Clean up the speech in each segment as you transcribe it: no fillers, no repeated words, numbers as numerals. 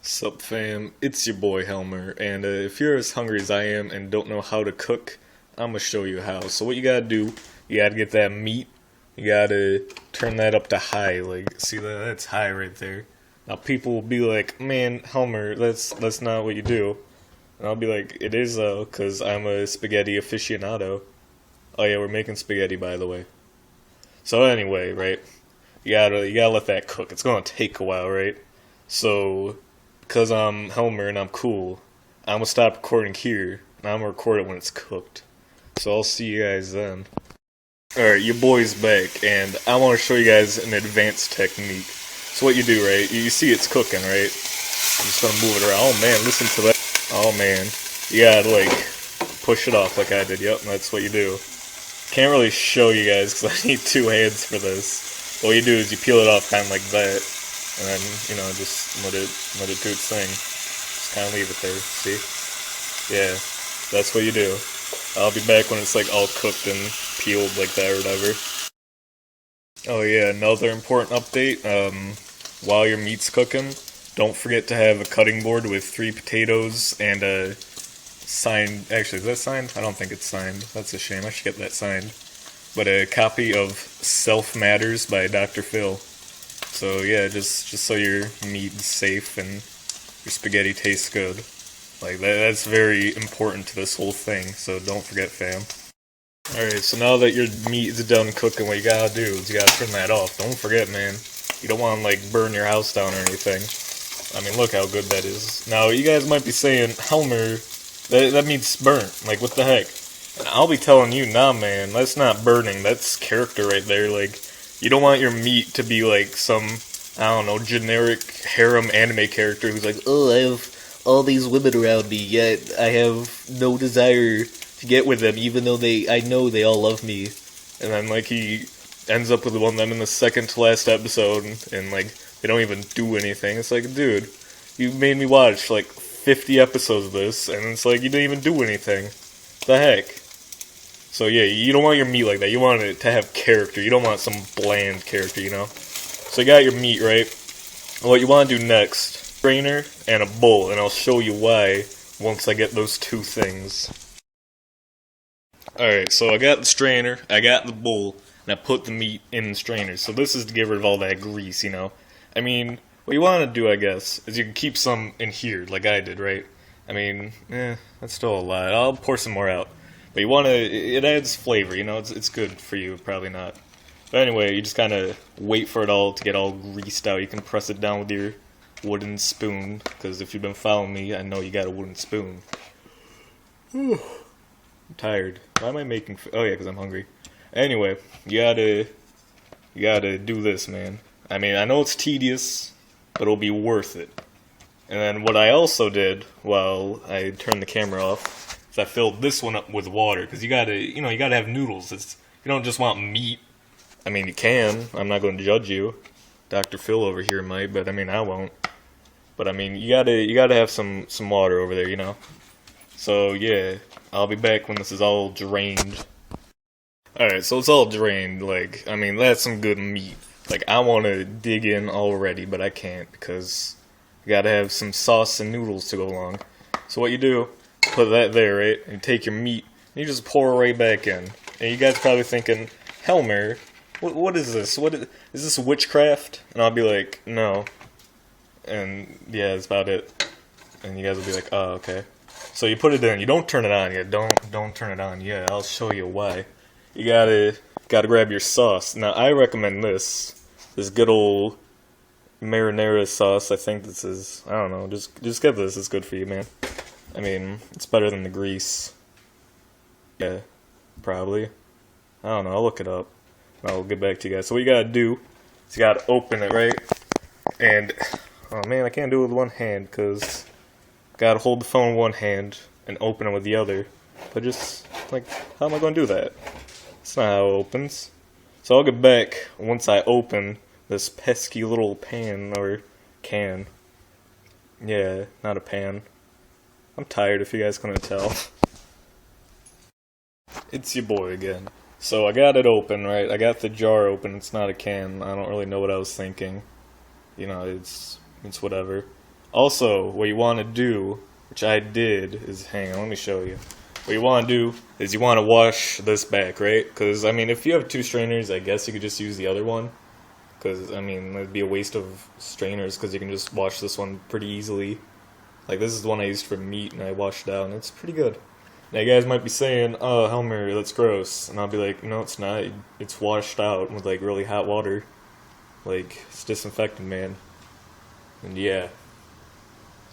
Sup fam, it's your boy Helmer, and if you're as hungry as I am and don't know how to cook, I'm gonna show you how. So what you gotta do, you gotta get that meat, you gotta turn that up to high, like, see that's high right there. Now people will be like, man, Helmer, that's not what you do. And I'll be like, it is though, cause I'm a spaghetti aficionado. Oh yeah, we're making spaghetti by the way. So anyway, right, you gotta let that cook. It's gonna take a while, right? So because I'm Helmer and I'm cool, I'm gonna stop recording here, and I'm gonna record it when it's cooked. So I'll see you guys then. Alright, your boy's back, and I want to show you guys an advanced technique. So what you do, right, you see it's cooking, right? I'm just gonna move it around. Oh man, listen to that. Oh man. You gotta, like, push it off like I did. Yep, that's what you do. Can't really show you guys, because I need two hands for this. What you do is you peel it off kind of like that. And then, you know, just let it do its thing. Just kind of leave it there, see? Yeah, that's what you do. I'll be back when it's like all cooked and peeled like that or whatever. Oh yeah, another important update, while your meat's cooking, don't forget to have a cutting board with 3 potatoes and a signed, actually is that signed? I don't think it's signed, that's a shame, I should get that signed. But a copy of Self Matters by Dr. Phil. So yeah, just so your meat is safe and your spaghetti tastes good. Like that's very important to this whole thing, so don't forget fam. Alright, so now that your meat is done cooking, what you gotta do is you gotta turn that off. Don't forget man, you don't wanna like burn your house down or anything. I mean look how good that is. Now you guys might be saying, Helmer, that means burnt, like what the heck? And I'll be telling you, nah man, that's not burning, that's character right there, like you don't want your meat to be like some, I don't know, generic harem anime character who's like, oh, I have all these women around me, yet I have no desire to get with them, even though I know they all love me. And then, like, he ends up with one of them in the second to last episode, and like, they don't even do anything. It's like, dude, you made me watch, like, 50 episodes of this, and it's like, you didn't even do anything. The heck? So yeah, you don't want your meat like that. You want it to have character. You don't want some bland character, you know? So you got your meat, right? And what you want to do next, strainer and a bowl, and I'll show you why once I get those two things. Alright, so I got the strainer, I got the bowl, and I put the meat in the strainer. So this is to get rid of all that grease, you know? I mean, what you want to do, I guess, is you can keep some in here, like I did, right? I mean, that's still a lot. I'll pour some more out. But you want to, it adds flavor, you know, it's good for you, probably not. But anyway, you just kind of wait for it all to get all greased out. You can press it down with your wooden spoon, because if you've been following me, I know you got a wooden spoon. Whew. I'm tired. Why am I making oh yeah, because I'm hungry. Anyway, you gotta do this, man. I mean, I know it's tedious, but it'll be worth it. And then what I also did, while I turned the camera off, is I filled this one up with water, because you gotta have noodles. You don't just want meat. I mean, you can. I'm not going to judge you. Dr. Phil over here might, but I mean, I won't. But I mean, you gotta have some water over there, you know? So yeah, I'll be back when this is all drained. Alright, so it's all drained, like, I mean, that's some good meat. Like, I want to dig in already, but I can't, because you gotta have some sauce and noodles to go along. So what you do, put that there, right? And you take your meat, and you just pour it right back in. And you guys are probably thinking, Helmer, what is this? Is this witchcraft? And I'll be like, no. And yeah, that's about it. And you guys will be like, oh, okay. So you put it in. You don't turn it on yet. Don't turn it on yet. I'll show you why. You gotta grab your sauce. Now I recommend this good old marinara sauce. I think this is, I don't know, just get this. It's good for you, man. I mean, it's better than the grease. Yeah, probably. I don't know, I'll look it up. I'll get back to you guys. So what you gotta do is you gotta open it, right? And, oh man, I can't do it with one hand, because gotta hold the phone with one hand and open it with the other. But just, like, how am I gonna do that? That's not how it opens. So I'll get back once I open this pesky little pan, or can. Yeah, not a pan. I'm tired if you guys couldn't tell. It's your boy again. So I got it open, right? I got the jar open. It's not a can. I don't really know what I was thinking. You know, it's whatever. Also, what you want to do, which I did, is hang on, let me show you. What you want to do is you want to wash this back, right? Because, I mean, if you have two strainers, I guess you could just use the other one. Because, I mean, it'd be a waste of strainers because you can just wash this one pretty easily. Like, this is the one I used for meat and I washed out, and it's pretty good. Now, you guys might be saying, oh, Helmr, that's gross. And I'll be like, no, it's not. It's washed out with, like, really hot water. Like, it's disinfectant, man. And yeah.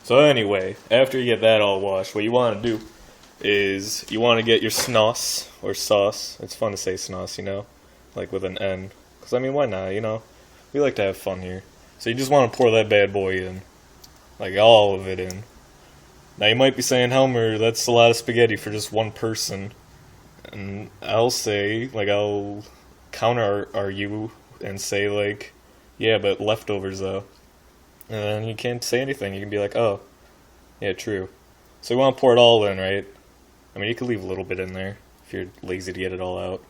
So anyway, after you get that all washed, what you want to do is you want to get your snoss, or sauce. It's fun to say snoss, you know? Like with an N. Because, I mean, why not, you know? We like to have fun here. So you just want to pour that bad boy in. Like, all of it in. Now, you might be saying, Helmr, that's a lot of spaghetti for just one person. And I'll say, like, I'll counter-argue and say, like, yeah, but leftovers, though. And then you can't say anything. You can be like, oh, yeah, true. So you want to pour it all in, right? I mean, you could leave a little bit in there if you're lazy to get it all out.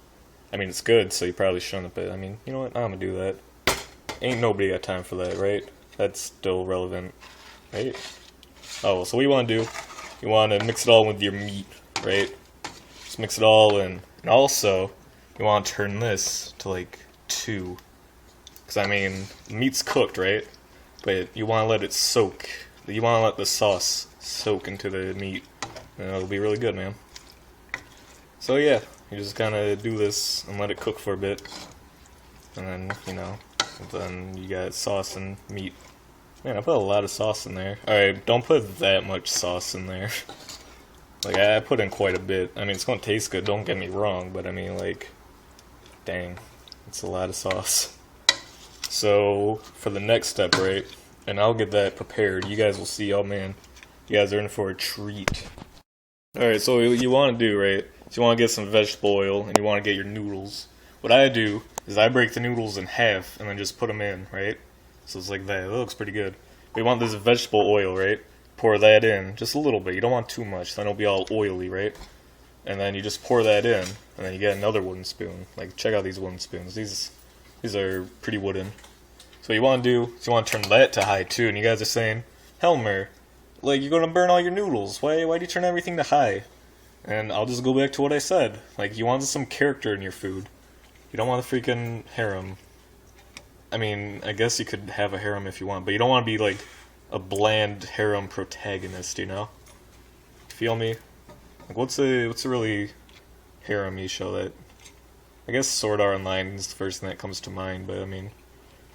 I mean, it's good, so you probably shouldn't, but I mean, you know what? I'm gonna do that. Ain't nobody got time for that, right? That's still relevant, right? Oh, so what you want to do, you want to mix it all with your meat, right? Just mix it all in. And also, you want to turn this to like 2. Because, I mean, the meat's cooked, right? But you want to let it soak. You want to let the sauce soak into the meat. And it'll be really good, man. So yeah, you just kind of do this and let it cook for a bit. And then, you know, then you got sauce and meat. Man, I put a lot of sauce in there. Alright, don't put that much sauce in there. Like, I put in quite a bit. I mean, it's gonna taste good, don't get me wrong, but I mean, like, dang, it's a lot of sauce. So, for the next step, right, and I'll get that prepared, you guys will see, oh man, you guys are in for a treat. Alright, so what you want to do, right, is you want to get some vegetable oil, and you want to get your noodles. What I do is I break the noodles in half, and then just put them in, right? So it's like that. It looks pretty good. But you want this vegetable oil, right? Pour that in, just a little bit. You don't want too much, then it'll be all oily, right? And then you just pour that in, and then you get another wooden spoon. Like, check out these wooden spoons. These are pretty wooden. So what you want to do is you want to turn that to high, too. And you guys are saying, Helmr, like, you're going to burn all your noodles. Why do you turn everything to high? And I'll just go back to what I said. Like, you want some character in your food. You don't want a freaking harem. I mean, I guess you could have a harem if you want, but you don't want to be, like, a bland harem protagonist, you know? Feel me? Like, what's a really harem-y show that... I guess Sword Art Online is the first thing that comes to mind, but I mean...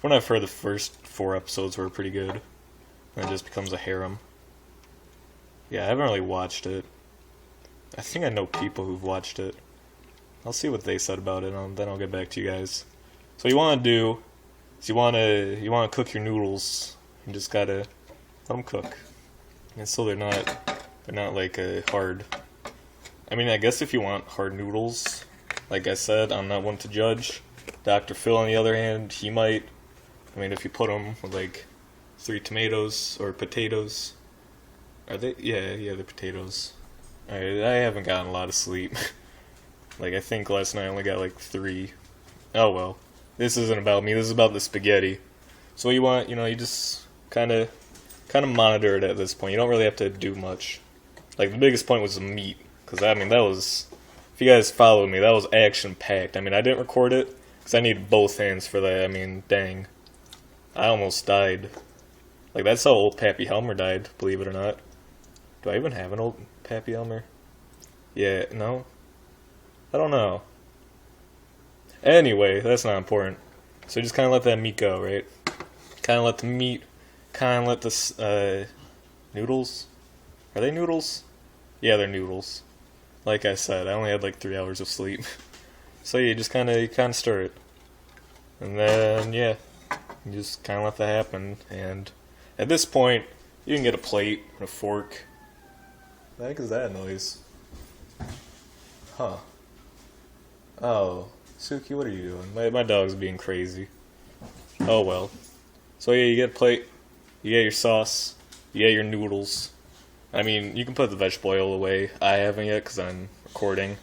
When I've heard the first 4 episodes were pretty good. And it just becomes a harem. Yeah, I haven't really watched it. I think I know people who've watched it. I'll see what they said about it, and then I'll get back to you guys. So what you want to do is you want to cook your noodles. You just gotta let them cook, and so they're not like hard. I mean, I guess if you want hard noodles, like I said, I'm not one to judge. Dr. Phil, on the other hand, he might. I mean, if you put them with like 3 tomatoes or potatoes, are they? Yeah, they're potatoes. Alright, I haven't gotten a lot of sleep. Like, I think last night I only got like 3. Oh well. This isn't about me, this is about the spaghetti. So what you want, you know, you just kinda monitor it at this point. You don't really have to do much. Like, the biggest point was the meat. Because, I mean, that was... If you guys followed me, that was action-packed. I mean, I didn't record it, because I needed both hands for that. I mean, dang. I almost died. Like, that's how old Pappy Helmr died, believe it or not. Do I even have an old Pappy Helmr? Yeah, no? I don't know. Anyway, that's not important. So just kind of let that meat go, right? Kind of let the meat, kind of let the, noodles? Are they noodles? Yeah, they're noodles. Like I said, I only had like 3 hours of sleep. So you just kind of stir it. And then, yeah, you just kind of let that happen. And at this point, you can get a plate and a fork. What the heck is that noise? Huh. Oh, Suki, what are you doing? My dog's being crazy. Oh well. So yeah, you get a plate, you get your sauce, you get your noodles. I mean, you can put the vegetable oil away. I haven't yet because I'm recording.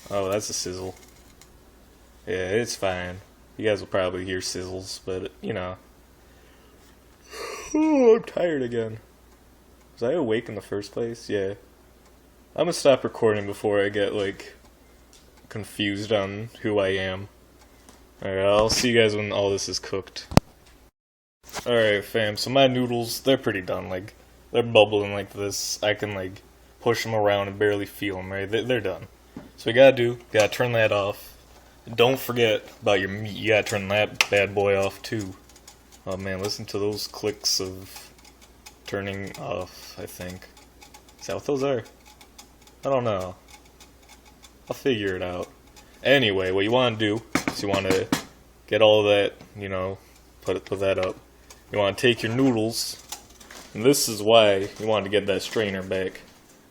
Oh, that's a sizzle. Yeah, it's fine. You guys will probably hear sizzles, but, you know. Oh, I'm tired again. Was I awake in the first place? Yeah. I'm gonna stop recording before I get, like, confused on who I am. Alright, I'll see you guys when all this is cooked. Alright, fam, so my noodles, they're pretty done. Like, they're bubbling like this. I can, like, push them around and barely feel them, right? They're done. So we gotta turn that off. Don't forget about your meat. You gotta turn that bad boy off, too. Oh man, listen to those clicks of turning off, I think. Is that what those are? I don't know. I'll figure it out. Anyway, what you want to do is you want to get all of that, you know, put that up. You want to take your noodles, and this is why you want to get that strainer back.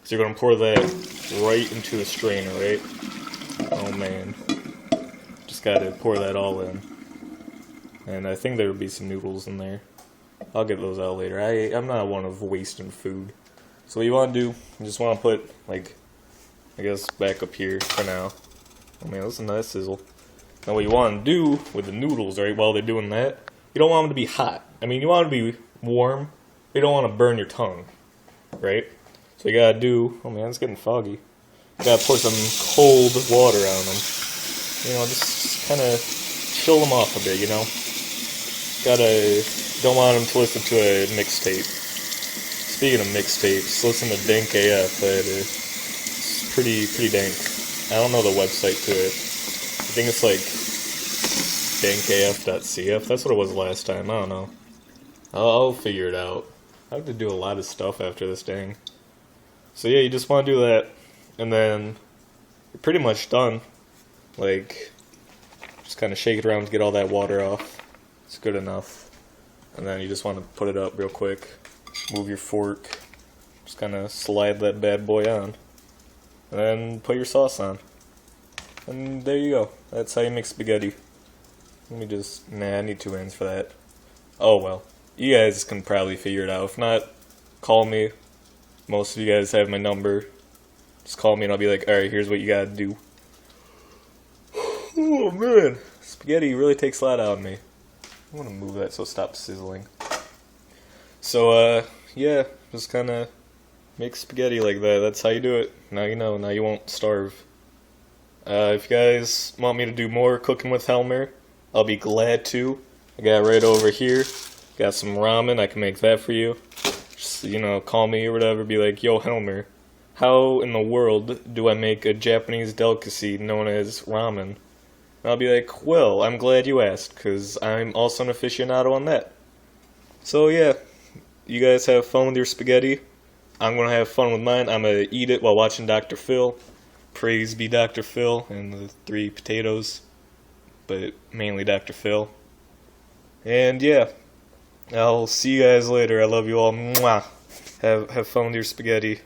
So you're going to pour that right into the strainer, right? Oh man. Just got to pour that all in. And I think there would be some noodles in there. I'll get those out later. I'm not one of wasting food. So what you want to do, you just want to put, like, I guess back up here for now. Oh man, listen to that sizzle. Now what you want to do with the noodles, right, while they're doing that, you don't want them to be hot. I mean, you want them to be warm, but you don't want to burn your tongue, right? So you gotta do, oh man, it's getting foggy. You gotta pour some cold water on them. You know, just kind of chill them off a bit, you know? Don't want them to listen to a mixtape. Speaking of mixtapes, listen to Dank AF. It's pretty dank. I don't know the website to it. I think it's like dankaf.cf. That's what it was last time. I don't know. I'll figure it out. I have to do a lot of stuff after this dang. So yeah, you just want to do that, and then you're pretty much done. Like, just kind of shake it around to get all that water off. It's good enough. And then you just want to put it up real quick. Move your fork. Just kind of slide that bad boy on. And then put your sauce on. And there you go. That's how you make spaghetti. Let me just... Nah, I need 2 hands for that. Oh well. You guys can probably figure it out. If not, call me. Most of you guys have my number. Just call me and I'll be like, alright, here's what you gotta do. Oh man. Spaghetti really takes a lot out of me. I want to move that so it stops sizzling. So, yeah, just kind of make spaghetti like that. That's how you do it. Now you know. Now you won't starve. If you guys want me to do more cooking with Helmr, I'll be glad to. I got right over here. Got some ramen. I can make that for you. Just, you know, call me or whatever. Be like, yo, Helmr, how in the world do I make a Japanese delicacy known as ramen? And I'll be like, well, I'm glad you asked, because I'm also an aficionado on that. So yeah, you guys have fun with your spaghetti. I'm going to have fun with mine. I'm going to eat it while watching Dr. Phil. Praise be Dr. Phil and the 3 potatoes, but mainly Dr. Phil. And yeah, I'll see you guys later. I love you all. Mwah. Have fun with your spaghetti.